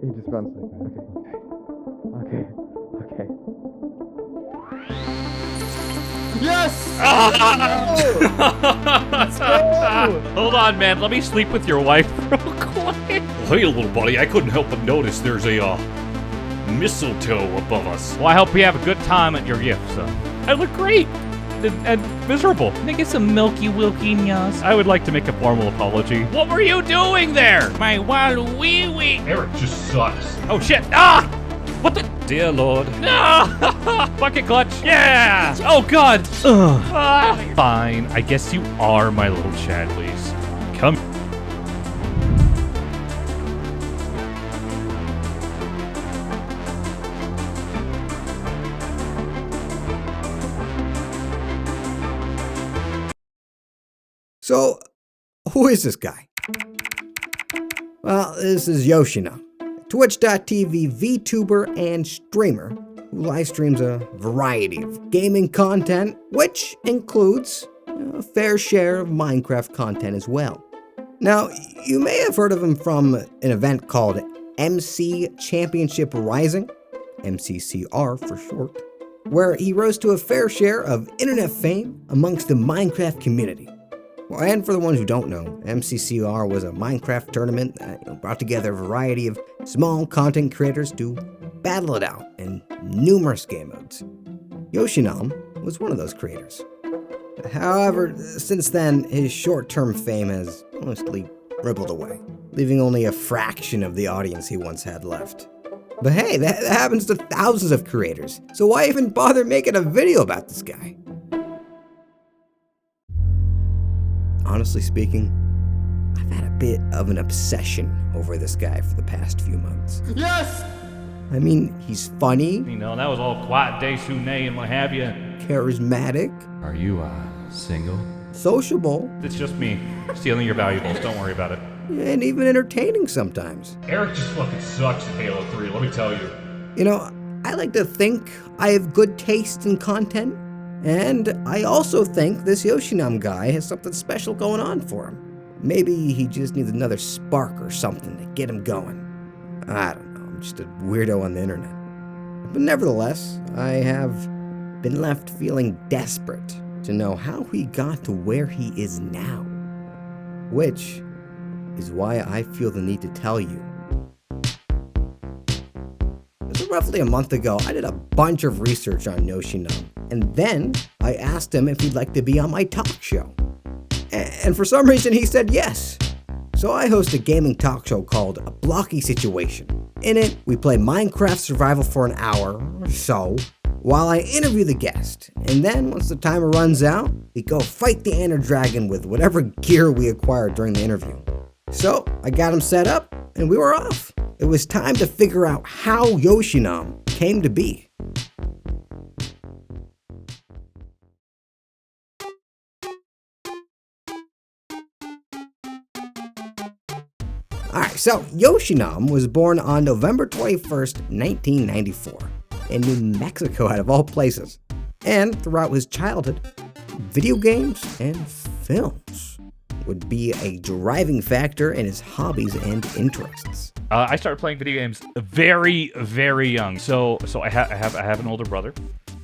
He just runs like that. Okay. Yes! Let's go! Hold on, man. Let me sleep with your wife real quick. Hey, little buddy, I couldn't help but notice there's a, mistletoe above us. Well, I hope you have a good time at your gift, son. I look great. And miserable. Can I get some milky wilkiness? I would like to make a formal apology. What were you doing there? My wild wee wee. Eric just sucks. Oh, shit. Ah! What the? Dear Lord. No! Bucket clutch. Yeah! Oh, God. Ah. Fine. I guess you are my little Chadleys. Come. So, who is this guy? Well, this is Yoshinom, Twitch.tv VTuber and streamer who live streams a variety of gaming content, which includes a fair share of Minecraft content as well. Now, you may have heard of him from an event called MC Championship Rising, MCCR for short, where he rose to a fair share of internet fame amongst the Minecraft community. Well, and for the ones who don't know, MCCR was a Minecraft tournament that brought together a variety of small content creators to battle it out in numerous game modes. Yoshinom was one of those creators. However, since then, his short-term fame has mostly rippled away, leaving only a fraction of the audience he once had left. But hey, that happens to thousands of creators, so why even bother making a video about this guy? Honestly speaking, I've had a bit of an obsession over this guy for the past few months. Yes! I mean, he's funny, You know, that was all quiet day, Sune, and what have you. charismatic, Are you, single? sociable, It's just me stealing your valuables. Don't worry about it. and even entertaining sometimes. Eric just fucking sucks at Halo 3, let me tell you. You know, I like to think I have good taste in content, and I also think this Yoshinom guy has something special going on for him. Maybe he just needs another spark or something to get him going. I don't know, I'm just a weirdo on the internet. But nevertheless, I have been left feeling desperate to know how he got to where he is now. Which is why I feel the need to tell you. So roughly a month ago, I did a bunch of research on Yoshinom, and then I asked him if he'd like to be on my talk show. And for some reason, he said yes. So I host a gaming talk show called A Blocky Situation. In it, we play Minecraft Survival for an hour or so, while I interview the guest. And then, once the timer runs out, we go fight the Ender Dragon with whatever gear we acquired during the interview. So, I got him set up, and we were off. It was time to figure out how Yoshinom came to be. Alright, so Yoshinom was born on November 21st, 1994, in New Mexico out of all places. And throughout his childhood, video games and films would be a driving factor in his hobbies and interests. I started playing video games very, very young. So I have an older brother,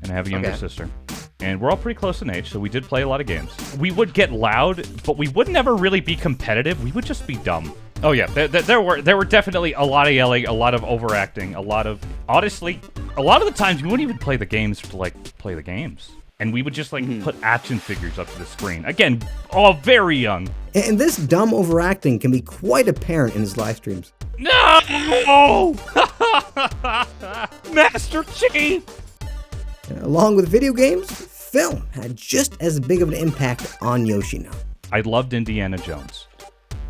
and I have a younger sister. And we're all pretty close in age, so we did play a lot of games. We would get loud, but we would never really be competitive. We would just be dumb. Oh yeah, there were definitely a lot of yelling, a lot of overacting, honestly, a lot of the times we wouldn't even play the games to play the games. And we would just put action figures up to the screen. Again, all very young. And this dumb overacting can be quite apparent in his live streams. No! Master Chief! Along with video games, film had just as big of an impact on Yoshinom. I loved Indiana Jones.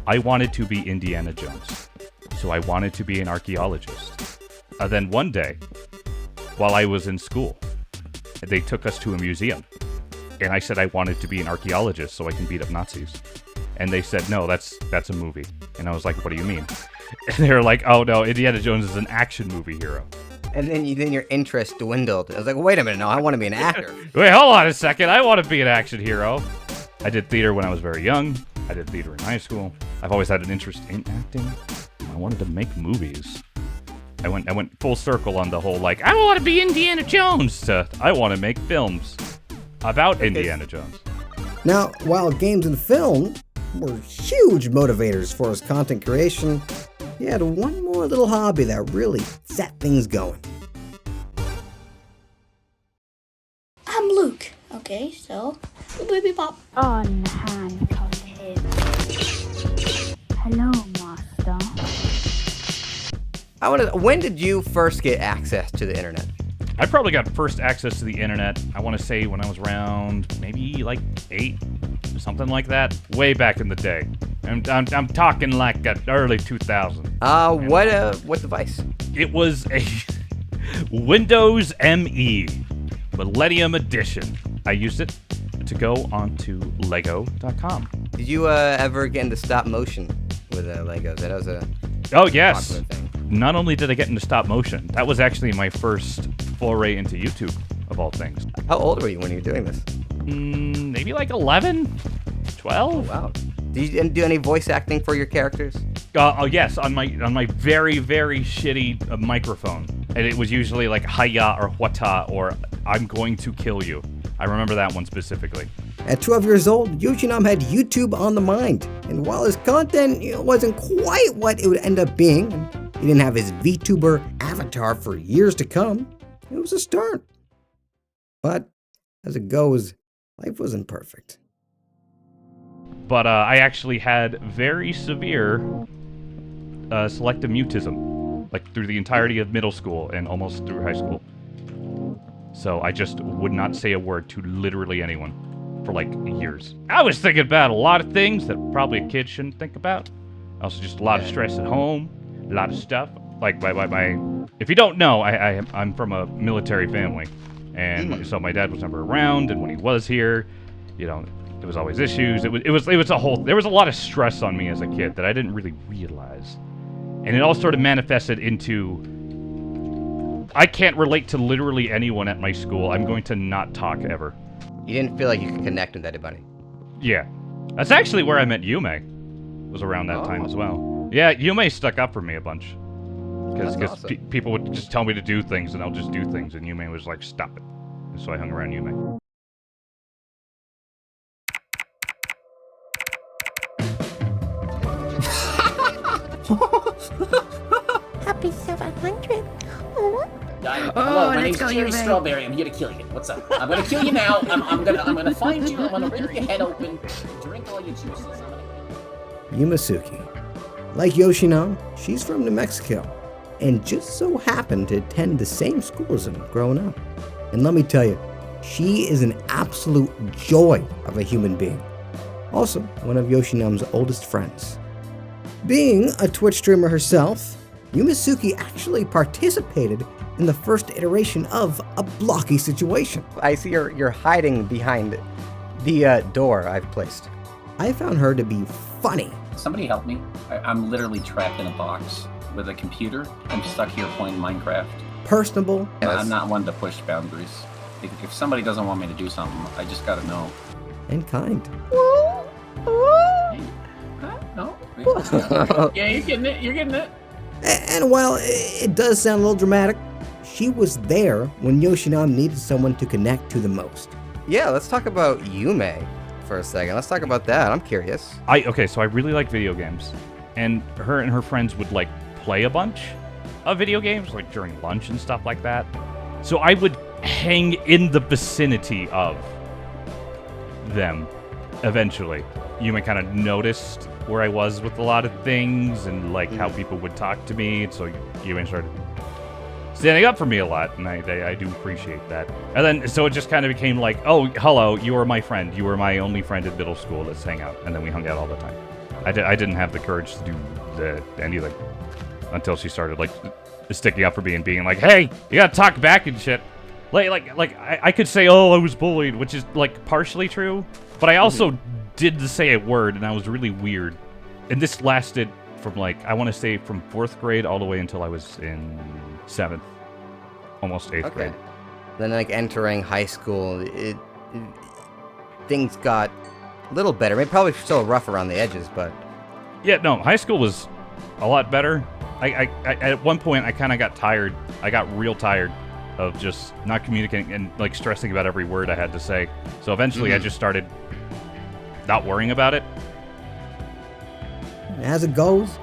I wanted to be Indiana Jones. So I wanted to be an archaeologist. Then one day, while I was in school, they took us to a museum. And I said I wanted to be an archaeologist so I can beat up Nazis. And they said, no, that's a movie. And I was like, what do you mean? And they were like, oh no, Indiana Jones is an action movie hero. And then your interest dwindled. I was like, wait a minute, no, I want to be an actor. Wait, hold on a second. I want to be an action hero. I did theater when I was very young. I did theater in high school. I've always had an interest in acting. I wanted to make movies. I went full circle on the whole, like, I don't want to be Indiana Jones to I want to make films about Indiana Jones. Now, while games and film were huge motivators for his content creation, he had one more little hobby that really set things going. I'm Luke. Okay, so baby pop. Unhandcuff him. Hello, master. When did you first get access to the internet? I probably got first access to the internet, I want to say when I was around maybe like 8, something like that, way back in the day. I'm talking like early 2000. What device? It was a Windows ME Millennium Edition. I used it to go onto Lego.com. Did you ever get into stop motion with Legos? That was a yes. popular thing. Not only did I get into stop motion, that was actually my first foray into YouTube, of all things. How old were you when you were doing this? Maybe like 11, 12. Oh, wow. Did you do any voice acting for your characters? Yes, on my very, very shitty microphone. And it was usually like hiya or whata or I'm going to kill you. I remember that one specifically. At 12 years old, Yoshinom had YouTube on the mind, and while his content wasn't quite what it would end up being, and he didn't have his VTuber avatar for years to come, it was a start. But as it goes, life wasn't perfect. But I actually had very severe selective mutism, like through the entirety of middle school and almost through high school. So I just would not say a word to literally anyone for like years. I was thinking about a lot of things that probably a kid shouldn't think about. Also just a lot of stress at home, a lot of stuff. Like my if you don't know, I'm from a military family. And so my dad was never around, and when he was here, you know, there was always issues. It was a whole, there was a lot of stress on me as a kid that I didn't really realize. And it all sort of manifested into, I can't relate to literally anyone at my school. I'm going to not talk ever. You didn't feel like you could connect with anybody? Yeah. That's actually where I met Yume. Was around that time as well. Yeah, Yume stuck up for me a bunch. Because awesome. People would just tell me to do things, and I'll just do things, and Yume was like, stop it. And so I hung around Yume. Happy 700. Hello, my name's Jerry Strawberry. I'm here to kill you. What's up? I'm gonna kill you now. I'm gonna find you. I'm gonna rip your head open. Drink all your juices. Yumesuki. Like Yoshinom, she's from New Mexico, and just so happened to attend the same school as him growing up. And let me tell you, she is an absolute joy of a human being. Also, one of Yoshinom's oldest friends. Being a Twitch streamer herself, Yumesuki actually participated in the first iteration of a blocky situation. I see you're hiding behind the door I've placed. I found her to be funny. Somebody help me. I'm literally trapped in a box with a computer. I'm stuck here playing Minecraft. Personable. I'm not one to push boundaries. If somebody doesn't want me to do something, I just gotta know. And kind. No? Yeah, you're getting it. You're getting it. And while it does sound a little dramatic, she was there when Yoshinom needed someone to connect to the most. Yeah, let's talk about Yume for a second. Let's talk about that. I'm curious. Okay, so I really like video games. And her friends would like play a bunch of video games, like during lunch and stuff like that. So I would hang in the vicinity of them eventually. Yume kind of noticed where I was with a lot of things and like how people would talk to me. And so Yume started standing up for me a lot, and I do appreciate that. And then, so it just kind of became like, oh, hello, you are my friend. You were my only friend at middle school. Let's hang out. And then we hung out all the time. I didn't have the courage to do anything until she started like sticking up for me and being like, hey, you gotta talk back and shit. Like I could say, oh, I was bullied, which is like partially true, but I also did say a word, and I was really weird. And this lasted from like, I want to say from 4th grade all the way until I was in 7th, almost 8th grade. Then like entering high school, things got a little better. Maybe probably still rough around the edges, but yeah, no, high school was a lot better. at one point I kind of got tired. I got real tired of just not communicating and like stressing about every word I had to say. So eventually I just started not worrying about it. As it goes,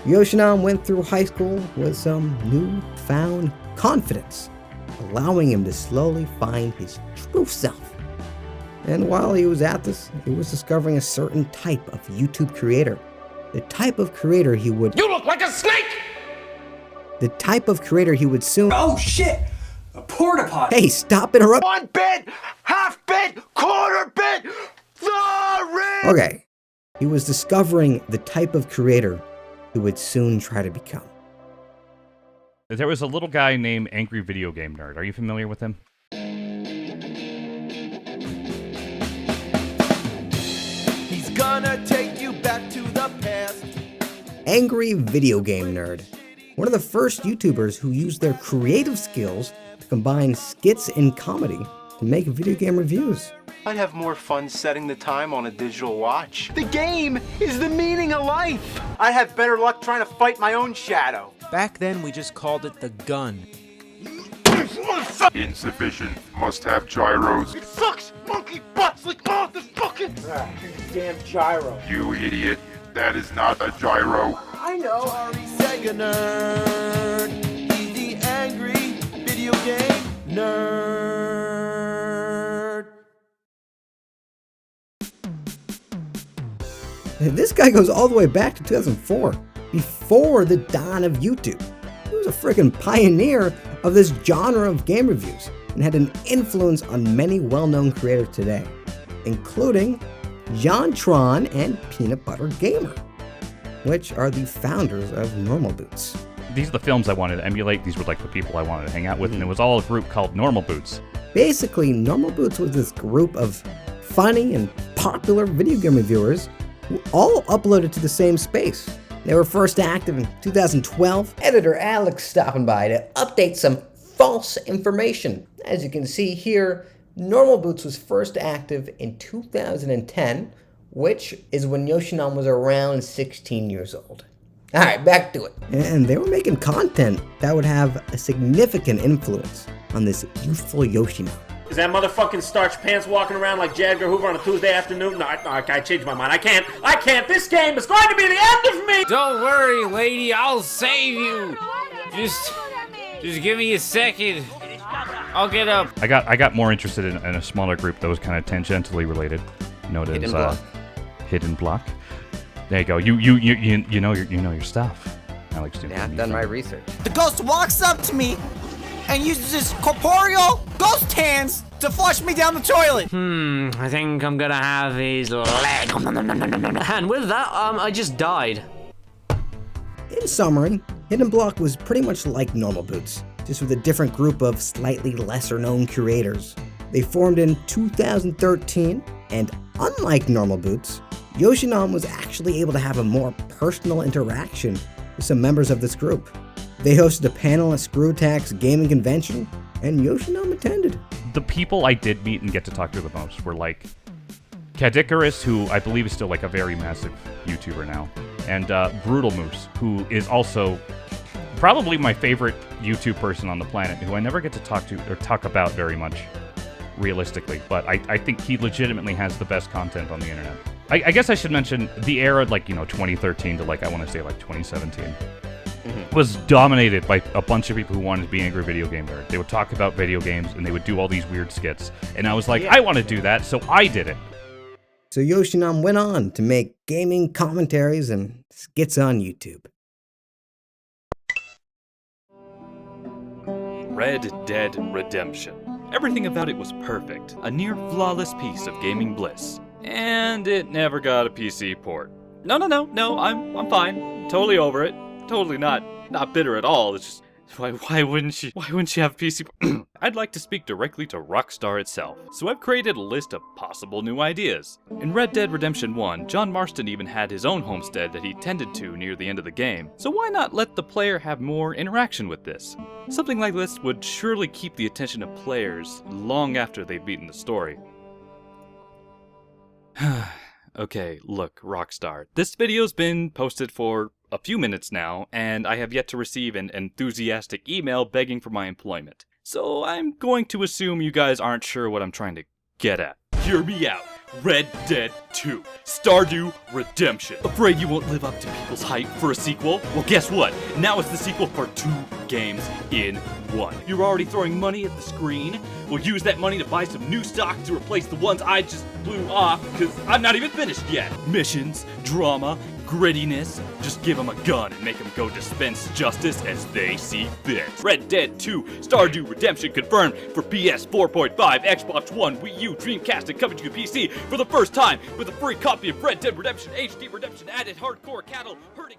Yoshinom went through high school with some newfound confidence, allowing him to slowly find his true self. And while he was at this, he was discovering a certain type of YouTube creator. The type of creator he would... You look like a snake! The type of creator he would soon... Oh shit! A porta potty! Hey, stop interrupting! 1 bit! Half bit! Quarter bit! Okay, he was discovering the type of creator he would soon try to become. There was a little guy named AngryVideogameNerd. Are you familiar with him? He's gonna take you back to the past. AngryVideogameNerd, one of the first YouTubers who used their creative skills to combine skits and comedy to make video game reviews. I'd have more fun setting the time on a digital watch. The game is the meaning of life. I'd have better luck trying to fight my own shadow. Back then, we just called it the gun. Insufficient. Must have gyros. It sucks! Monkey butts like oh, the fucking damn gyro. You idiot. That is not a gyro. I know. Sega nerd. He's the angry video game nerd. This guy goes all the way back to 2004, before the dawn of YouTube. He was a freaking pioneer of this genre of game reviews and had an influence on many well-known creators today, including JonTron and Peanut Butter Gamer, which are the founders of Normal Boots. These are the films I wanted to emulate. These were like the people I wanted to hang out with, and it was all a group called Normal Boots. Basically, Normal Boots was this group of funny and popular video game reviewers who all uploaded to the same space. They were first active in 2012. Editor Alex stopping by to update some false information. As you can see here, Normal Boots was first active in 2010, which is when Yoshinom was around 16 years old. Alright, back to it. And they were making content that would have a significant influence on this youthful Yoshinom. Is that motherfucking starch pants walking around like J. Edgar Hoover on a Tuesday afternoon? No, I changed my mind. I can't. This game is going to be the end of me! Don't worry, lady. I'll save you. Just give me a second. I'll get up. I got more interested in a smaller group that was kind of tangentially related, known as Hidden Block. There you go. You know your stuff. Alex, yeah, I've done my research. The ghost walks up to me and uses his corporeal ghost hands to flush me down the toilet. I think I'm gonna have his leg. And with that, I just died. In summary, Hidden Block was pretty much like Normal Boots, just with a different group of slightly lesser known curators. They formed in 2013, and unlike Normal Boots, Yoshinom was actually able to have a more personal interaction with some members of this group. They hosted a panel at Screw Attack's gaming convention, and Yoshinom attended. The people I did meet and get to talk to the most were like Kadikarus, who I believe is still like a very massive YouTuber now, and BrutalMoose, who is also probably my favorite YouTube person on the planet, who I never get to talk to or talk about very much, realistically, but I think he legitimately has the best content on the internet. I guess I should mention the era, like, 2013 to, like, I want to say, like, 2017. Was dominated by a bunch of people who wanted to be angry video game nerd. They would talk about video games, and they would do all these weird skits. And I was like, I want to do that, so I did it. So Yoshinom went on to make gaming commentaries and skits on YouTube. Red Dead Redemption. Everything about it was perfect. A near flawless piece of gaming bliss. And it never got a PC port. No, I'm fine. Totally over it. Totally not bitter at all. It's just, why wouldn't she have a PC port? I'd like to speak directly to Rockstar itself. So I've created a list of possible new ideas. In Red Dead Redemption 1, John Marston even had his own homestead that he tended to near the end of the game. So why not let the player have more interaction with this? Something like this would surely keep the attention of players long after they've beaten the story. Okay, look, Rockstar. This video's been posted for a few minutes now, and I have yet to receive an enthusiastic email begging for my employment. So I'm going to assume you guys aren't sure what I'm trying to get at. Hear me out. Red Dead 2, Stardew Redemption. Afraid you won't live up to people's hype for a sequel? Well, guess what? Now it's the sequel for 2 games in 1. You're already throwing money at the screen? We'll use that money to buy some new stock to replace the ones I just blew off, because I'm not even finished yet. Missions, drama, grittiness. Just give them a gun and make them go dispense justice as they see fit. Red Dead 2, Stardew Redemption confirmed for PS 4.5, Xbox One, Wii U, Dreamcast, and coming to your PC for the first time with a free copy of Red Dead Redemption HD Redemption added hardcore cattle herding.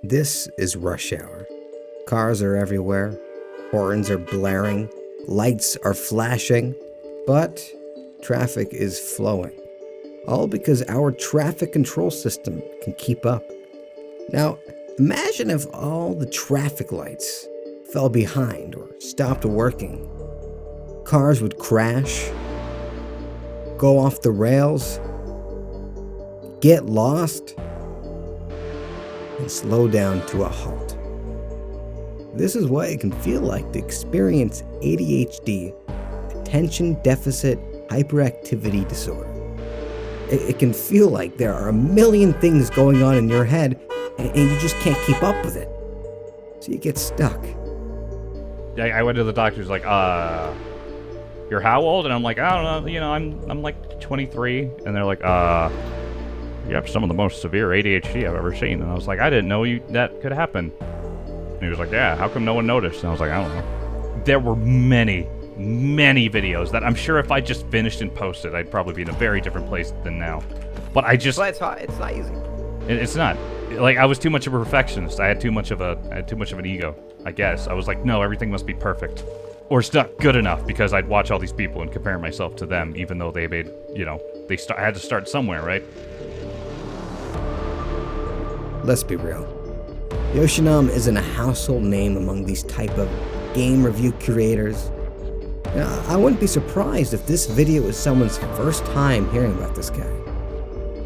This is rush hour. Cars are everywhere, horns are blaring, lights are flashing, but traffic is flowing. All because our traffic control system can keep up. Now, imagine if all the traffic lights fell behind or stopped working. Cars would crash, go off the rails, get lost, and slow down to a halt. This is what it can feel like to experience ADHD, attention deficit hyperactivity disorder. It can feel like there are a million things going on in your head and you just can't keep up with it. So you get stuck. I went to the doctor, he's like, you're how old? And I'm like, I don't know, I'm like 23. And they're like, you have some of the most severe ADHD I've ever seen. And I was like, I didn't know that could happen. And he was like, yeah, how come no one noticed? And I was like, I don't know. There were many videos that I'm sure if I just finished and posted, I'd probably be in a very different place than now. But I just... But it's hard. It's not easy. It's not. Like, I was too much of a perfectionist. I had too much of an ego, I guess. I was like, no, everything must be perfect. Or it's not good enough, because I'd watch all these people and compare myself to them, even though they made, I had to start somewhere, right? Let's be real. Yoshinom isn't a household name among these type of game review curators. Now, I wouldn't be surprised if this video is someone's first time hearing about this guy.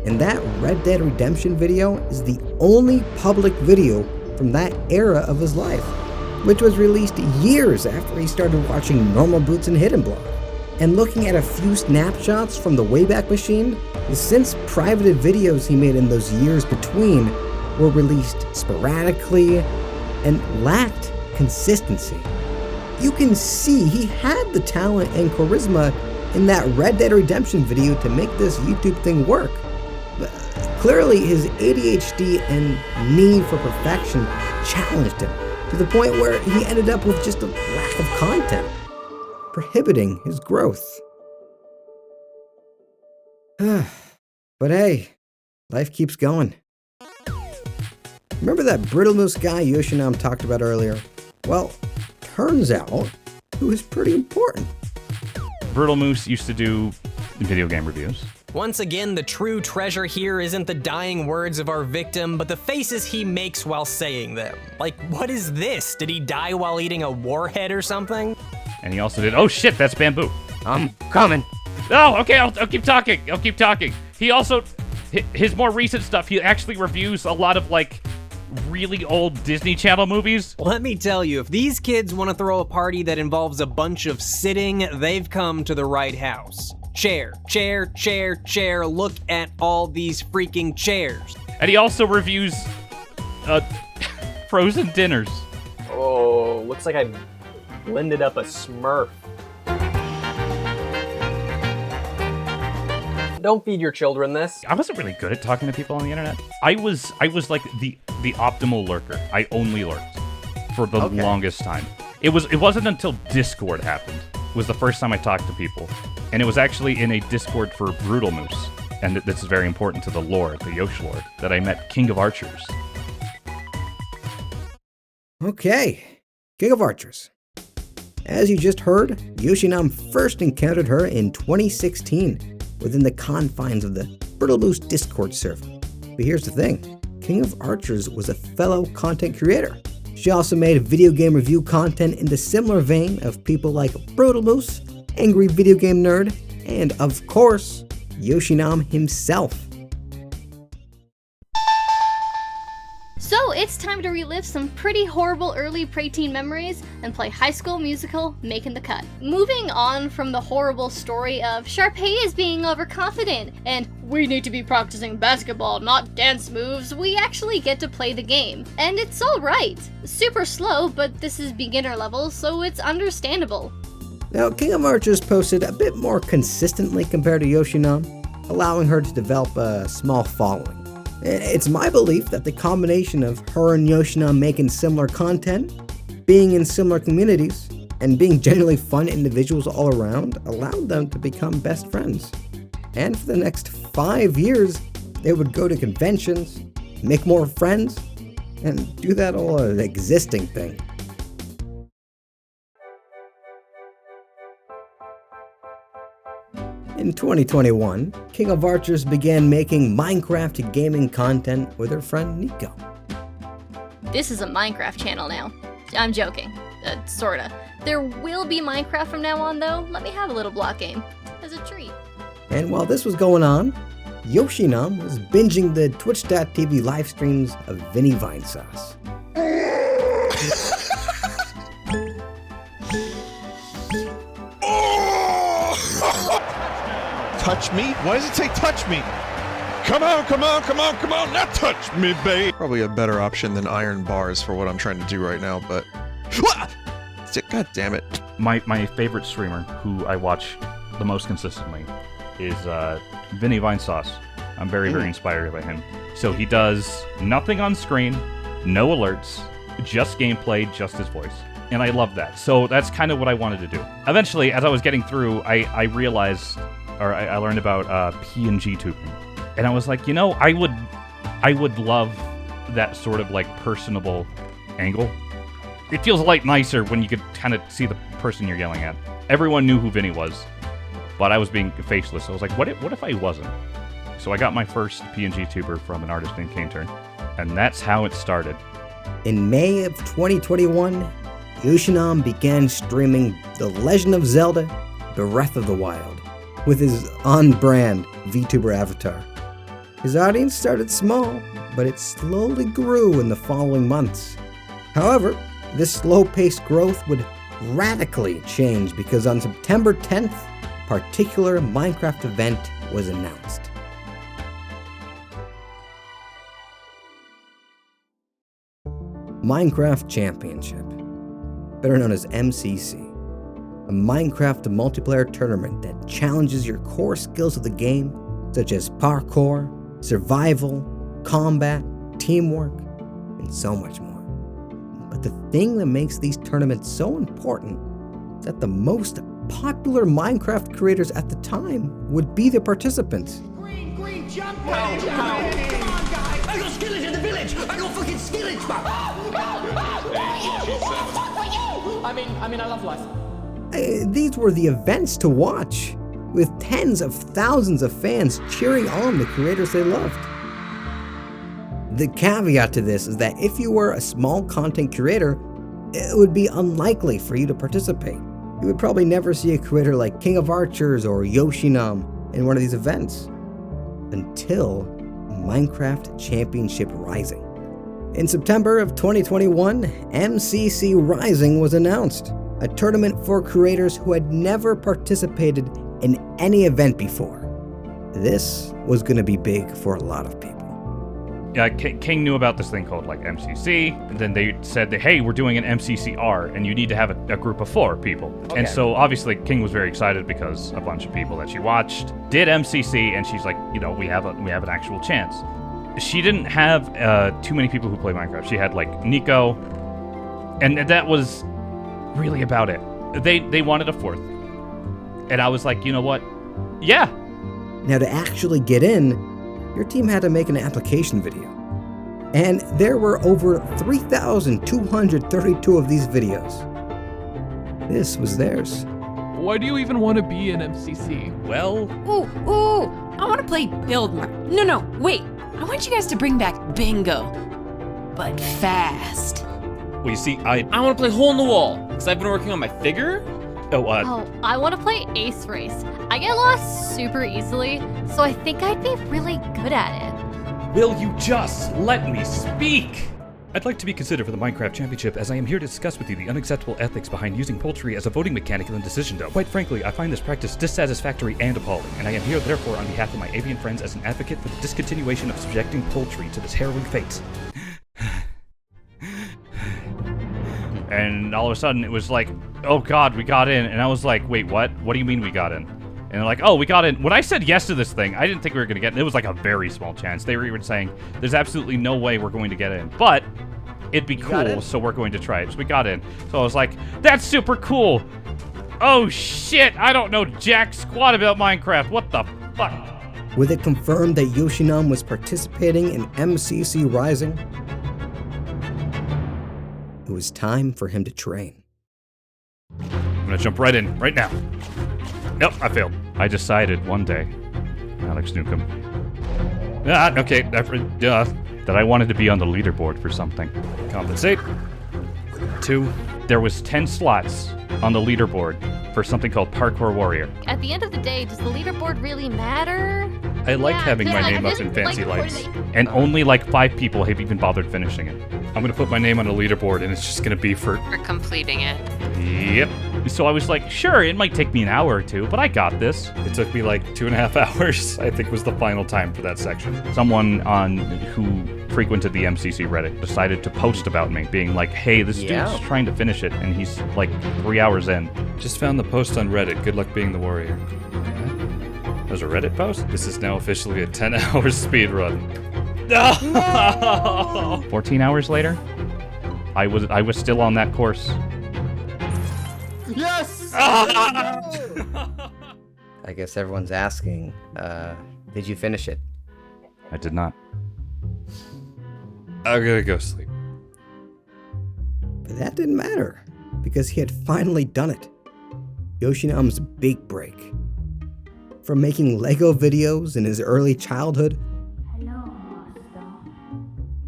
And that Red Dead Redemption video is the only public video from that era of his life, which was released years after he started watching Normal Boots and Hidden Block. And looking at a few snapshots from the Wayback Machine, the since privated videos he made in those years between were released sporadically and lacked consistency. You can see he had the talent and charisma in that Red Dead Redemption video to make this YouTube thing work. But clearly his ADHD and need for perfection challenged him to the point where he ended up with just a lack of content, prohibiting his growth. But hey, life keeps going. Remember that BrutalMoose guy Yoshinom talked about earlier? Well, turns out it was pretty important. BrutalMoose used to do video game reviews. Once again, the true treasure here isn't the dying words of our victim, but the faces he makes while saying them. Like, what is this? Did he die while eating a warhead or something? And he also did, oh shit, that's bamboo. I'm coming. Oh, okay, I'll keep talking. He also, his more recent stuff, he actually reviews a lot of, like, really old Disney Channel movies. Let me tell you, if these kids want to throw a party that involves a bunch of sitting, they've come to the right house. Chair, chair, chair, chair, look at all these freaking chairs. And he also reviews frozen dinners. Oh, looks like I blended up a Smurf. Don't feed your children this. I wasn't really good at talking to people on the internet. I was like the optimal lurker. I only lurked for the longest time. It wasn't until Discord happened. It was the first time I talked to people. And it was actually in a Discord for BrutalMoose. And this is very important to the lore, the Yosh lore, that I met KingOfArchers. Okay, KingOfArchers. As you just heard, Yoshinom first encountered her in 2016 within the confines of the BrutalMoose Discord server. But here's the thing, KingOfArchers was a fellow content creator. She also made video game review content in the similar vein of people like BrutalMoose, AngryVideogameNerd, and of course, Yoshinom himself. So it's time to relive some pretty horrible early preteen memories and play High School Musical Making the Cut. Moving on from the horrible story of Sharpay is being overconfident and we need to be practicing basketball, not dance moves, we actually get to play the game. And it's alright. Super slow, but this is beginner level, so it's understandable. Now, KingOfArchers posted a bit more consistently compared to Yoshinom, allowing her to develop a small following. It's my belief that the combination of her and Yoshinom making similar content, being in similar communities, and being generally fun individuals all around allowed them to become best friends. And for the next 5 years, they would go to conventions, make more friends, and do that all existing thing. In 2021, KingOfArchers began making Minecraft gaming content with her friend Nico. This is a Minecraft channel now. I'm joking. Sorta. There will be Minecraft from now on though. Let me have a little block game. As a treat. And while this was going on, Yoshinom was binging the Twitch.tv live streams of Vinny Vine Sauce. Touch me? Why does it say touch me? Come on, come on, come on, come on, not touch me, babe! Probably a better option than iron bars for what I'm trying to do right now, but... God damn it. My favorite streamer, who I watch the most consistently, is Vinny Vine Sauce. I'm very inspired by him. So he does nothing on screen, no alerts, just gameplay, just his voice. And I love that. So that's kind of what I wanted to do. Eventually, as I was getting through, I realized... or I learned about PNG tubing, and I was like, you know, I would love that sort of like personable angle. It feels like nicer when you could kind of see the person you're yelling at. Everyone knew who Vinny was, but I was being faceless. So I was like, what if I wasn't? So I got my first PNG tuber from an artist named Kainturn, and that's how it started. In May of 2021, Yoshinom began streaming The Legend of Zelda: Breath of the Wild with his on-brand VTuber avatar. His audience started small, but it slowly grew in the following months. However, this slow-paced growth would radically change because on September 10th, a particular Minecraft event was announced. Minecraft Championship, better known as MCC. A Minecraft multiplayer tournament that challenges your core skills of the game, such as parkour, survival, combat, teamwork, and so much more. But the thing that makes these tournaments so important is that the most popular Minecraft creators at the time would be the participants. Green, jump! How? Come on, guys! I got skillage in the village! I got fucking skillage, man! I mean, I love life. These were the events to watch, with tens of thousands of fans cheering on the creators they loved. The caveat to this is that if you were a small content creator, it would be unlikely for you to participate. You would probably never see a creator like KingOfArchers or Yoshinom in one of these events, until Minecraft Championship Rising. In September of 2021, MCC Rising was announced. A tournament for creators who had never participated in any event before. This was going to be big for a lot of people. Yeah, King knew about this thing called like MCC, and then they said that, hey, we're doing an MCCR, and you need to have a group of 4 people. Okay. And so obviously King was very excited because a bunch of people that she watched did MCC, and she's like, you know, we have an actual chance. She didn't have too many people who play Minecraft. She had like Nico, and that was really about it. They wanted a 4th. And I was like, you know what? Yeah. Now to actually get in, your team had to make an application video. And there were over 3,232 of these videos. This was theirs. Why do you even want to be in MCC? Well... Ooh, I want to play Build Mart. No, wait. I want you guys to bring back Bingo. But fast. Well, you see, I want to play Hole in the Wall, because I've been working on my figure, Oh, I want to play Ace Race. I get lost super easily, so I think I'd be really good at it. Will you just let me speak? I'd like to be considered for the Minecraft Championship, as I am here to discuss with you the unacceptable ethics behind using poultry as a voting mechanic in the decision dome. Quite frankly, I find this practice dissatisfactory and appalling, and I am here therefore on behalf of my avian friends as an advocate for the discontinuation of subjecting poultry to this harrowing fate. And all of a sudden it was like, oh God, we got in. And I was like, wait, what? What do you mean we got in? And they're like, oh, we got in. When I said yes to this thing, I didn't think we were going to get in. It was like a very small chance. They were even saying, there's absolutely no way we're going to get in. But it'd be cool, so we're going to try it. So we got in. So I was like, that's super cool. Oh shit, I don't know jack squat about Minecraft. What the fuck? With it confirmed that Yoshinom was participating in MCC Rising, it was time for him to train. I'm gonna jump right in, right now. Nope, I failed. I decided one day, Alex Newcomb, that I wanted to be on the leaderboard for something. Compensate. 2. There was 10 slots on the leaderboard for something called Parkour Warrior. At the end of the day, does the leaderboard really matter? I like having my name up in fancy lights. And only like 5 people have even bothered finishing it. I'm gonna put my name on a leaderboard, and it's just gonna be for completing it. Yep. So I was like, sure, it might take me an hour or 2, but I got this. It took me like 2.5 hours, I think was the final time for that section. Someone who frequented the MCC Reddit decided to post about me, being like, hey, this dude's trying to finish it, and he's like 3 hours in. Just found the post on Reddit. Good luck being the warrior. There's a Reddit post? This is now officially a 10-hour speed run. No! 14 hours later, I was still on that course. Yes! I guess everyone's asking, did you finish it? I did not. I'm gonna go sleep. But that didn't matter, because he had finally done it. Yoshinom's big break. From making Lego videos in his early childhood,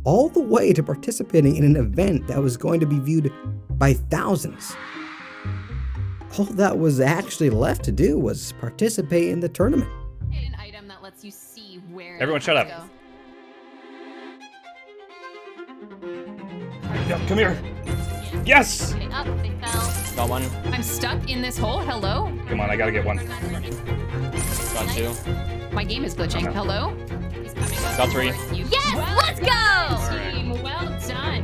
all the way to participating in an event that was going to be viewed by thousands. All that was actually left to do was participate in the tournament. An item that lets you see where. Everyone shut up. Yep, come here. Yes! Getting up, they fell. Got one. I'm stuck in this hole. Hello? Come on, I gotta get one. Got 2. My game is glitching. Hello? He's coming up. Got 3. Yes! Let's go! Team, well done.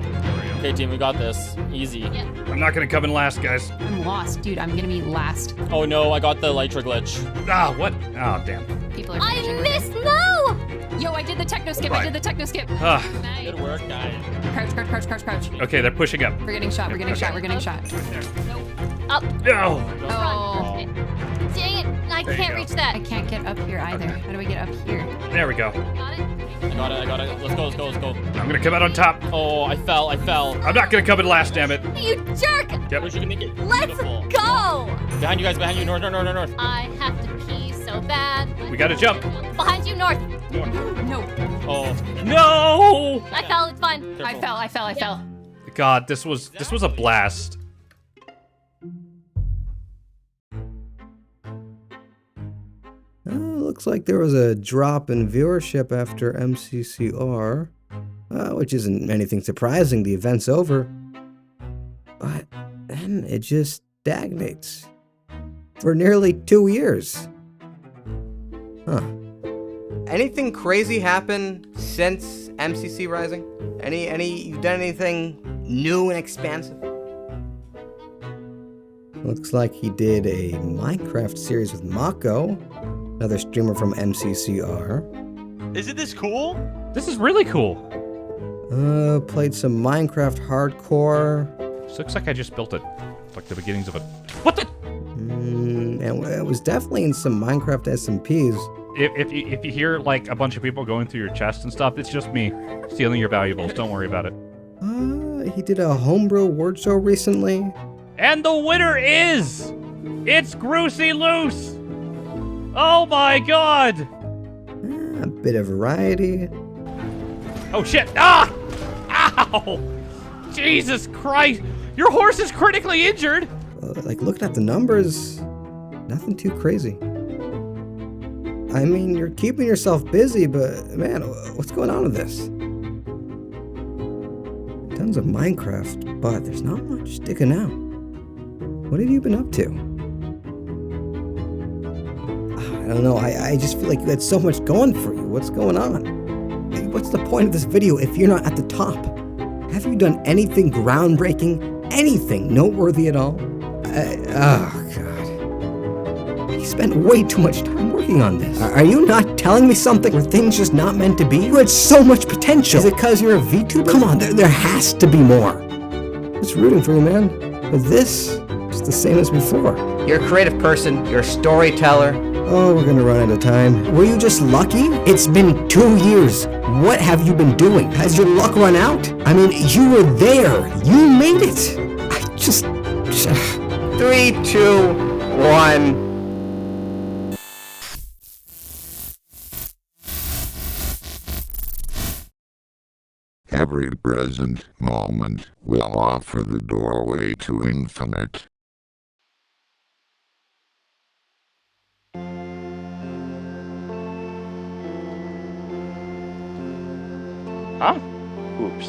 Okay, team, we got this. Easy. Yep. I'm not gonna come in last, guys. I'm lost, dude. I'm gonna be last. Oh no, I got the Elytra glitch. Ah, what? Oh, damn. People are I finishing missed, right no! Yo, I did the techno skip. Goodbye. I did the techno skip. Ah. Nice. Good work, guys. Crouch, crouch, crouch, crouch, crouch. Okay, they're pushing up. We're getting shot. We're getting shot. We're getting shot. Up. No! Oh. Dang it, I There you can't go. reach that. I can't get up here either. How do I get up here? There we go. Got it? I got it. Let's go. I'm gonna come out on top. Oh, I fell. I'm not gonna come in last, damn it. You jerk! Yep. We should make it. Let's Beautiful. go! Behind you guys, behind you. North. I have to pee so bad. We gotta jump. Behind you, north. No. Oh. No! I fell, it's fine. I fell. God, this was a blast. Looks like there was a drop in viewership after MCCR, which isn't anything surprising, the event's over. But then it just stagnates. For nearly 2 years. Huh. Anything crazy happen since MCC Rising? You've done anything new and expansive? Looks like he did a Minecraft series with Mako, another streamer from MCCR. Isn't this cool? This is really cool. Played some Minecraft Hardcore. This looks like I just built it. Like the beginnings of a... What the... And it was definitely in some Minecraft SMPs. If you hear like a bunch of people going through your chest and stuff, it's just me stealing your valuables. Don't worry about it. He did a homebrew word show recently. And the winner is... It's Groosey Loose! Oh my god! A bit of variety. Oh shit! Ah! Ow! Jesus Christ! Your horse is critically injured! like looking at the numbers, nothing too crazy. I mean, you're keeping yourself busy, but man, what's going on with this? Tons of Minecraft, but there's not much sticking out. What have you been up to? I don't know, I just feel like you had so much going for you. What's going on? What's the point of this video if you're not at the top? Have you done anything groundbreaking? Anything noteworthy at all? Oh, God. You spent way too much time working on this. Are you not telling me something? Were things just not meant to be? You had so much potential. Is it because you're a VTuber? Come on, there has to be more. Just rooting for you, man. But this is the same as before. You're a creative person. You're a storyteller. Oh, we're gonna run out of time. Were you just lucky? It's been 2 years. What have you been doing? Has your luck run out? I mean, you were there. You made it. I just... 3, 2, 1. Every present moment will offer the doorway to infinite. Huh? Oops.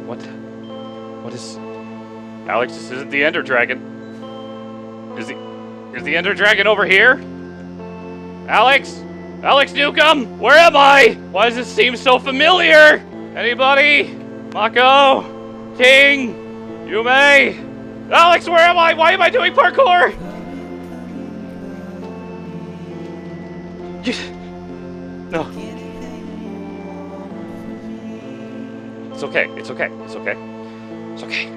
What is... Alex, this isn't the Ender Dragon. Is the Ender Dragon over here? Alex? Alex Newcomb? Where am I? Why does it seem so familiar? Anybody? Mako? King? Yume? Alex, where am I? Why am I doing parkour? No. It's okay. It's okay. It's okay. It's okay.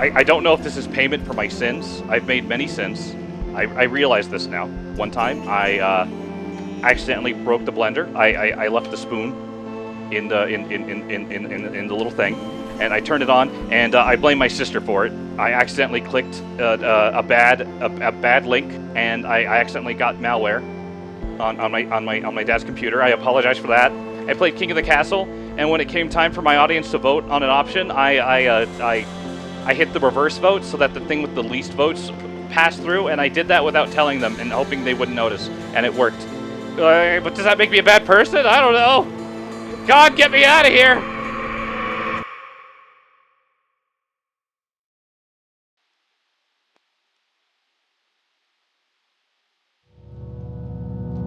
I don't know if this is payment for my sins. I've made many sins. I realize this now. One time, I accidentally broke the blender. I left the spoon in the little thing, and I turned it on, and I blame my sister for it. I accidentally clicked a bad link, and I accidentally got malware on my dad's computer. I apologize for that. I played King of the Castle, and when it came time for my audience to vote on an option, I hit the reverse vote so that the thing with the least votes passed through, and I did that without telling them and hoping they wouldn't notice, and it worked. But does that make me a bad person? I don't know. God, get me out of here!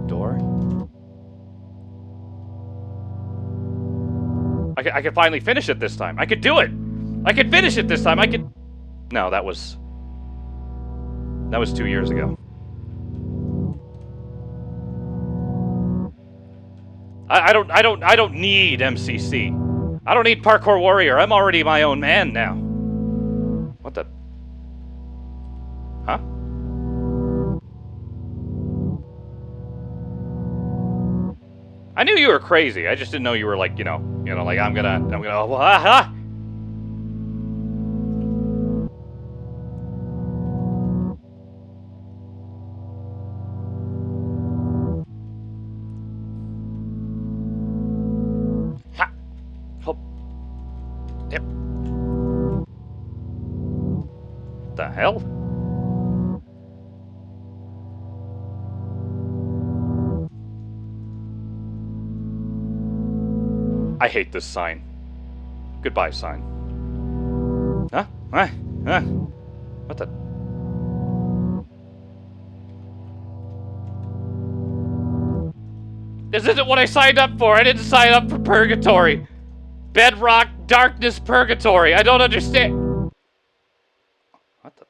Door? I could finally finish it this time. I could do it! I could finish it this time. I could... No, that was 2 years ago. I don't need MCC. I don't need Parkour Warrior. I'm already my own man now. What the? Huh? I knew you were crazy. I just didn't know you were like, like I'm gonna, oh, ah. The hell? I hate this sign. Goodbye, sign. Huh? What the? This isn't what I signed up for. I didn't sign up for Purgatory. Bedrock, darkness, Purgatory. I don't understand. What the?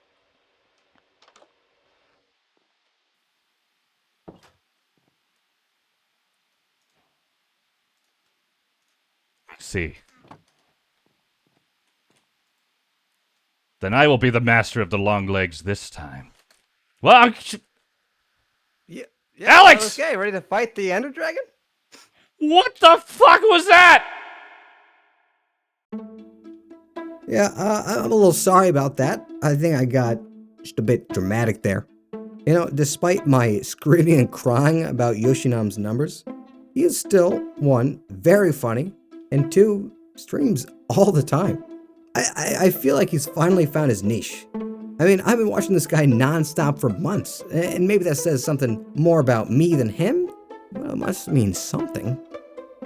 I see. Then I will be the master of the long legs this time. Well, Yeah, Alex! Okay, ready to fight the Ender Dragon? What the fuck was that? Yeah, I'm a little sorry about that. I think I got just a bit dramatic there. You know, despite my screaming and crying about Yoshinom's numbers, he is still, 1, very funny, and 2, streams all the time. I feel like he's finally found his niche. I mean, I've been watching this guy nonstop for months, and maybe that says something more about me than him? Well, it must mean something.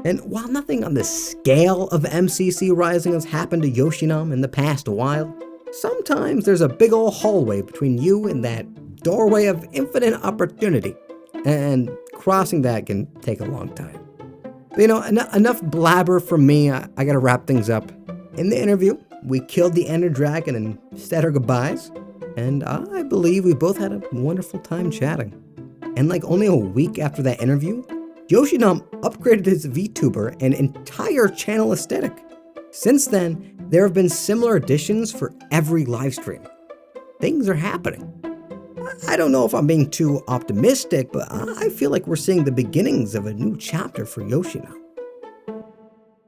And while nothing on the scale of MCC Rising has happened to Yoshinom in the past while, sometimes there's a big ol' hallway between you and that doorway of infinite opportunity, and crossing that can take a long time. But, you know, enough blabber from me. I gotta wrap things up. In the interview, we killed the Ender Dragon and said our goodbyes, and I believe we both had a wonderful time chatting. And like only a week after that interview, Yoshinom upgraded his VTuber and entire channel aesthetic. Since then, there have been similar additions for every livestream. Things are happening. I don't know if I'm being too optimistic, but I feel like we're seeing the beginnings of a new chapter for Yoshinom.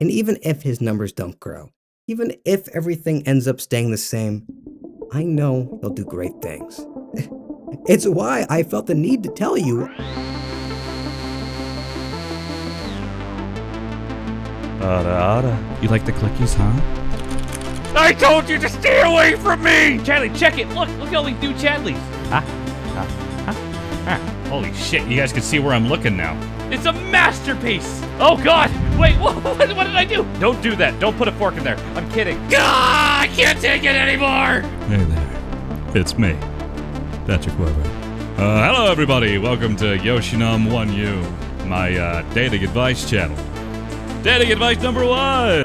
And even if his numbers don't grow, even if everything ends up staying the same, I know he'll do great things. It's why I felt the need to tell you. You like the clickies, huh? I told you to stay away from me! Chadley, check it! Look at all these new Chadleys! Holy shit, you guys can see where I'm looking now. It's a masterpiece! Oh god! Wait, what did I do? Don't do that. Don't put a fork in there. I'm kidding. Ah, I can't take it anymore! Hey there. It's me, Patrick Weber. Hello everybody, welcome to Yoshinom 1U, my dating advice channel. Dating advice number 1!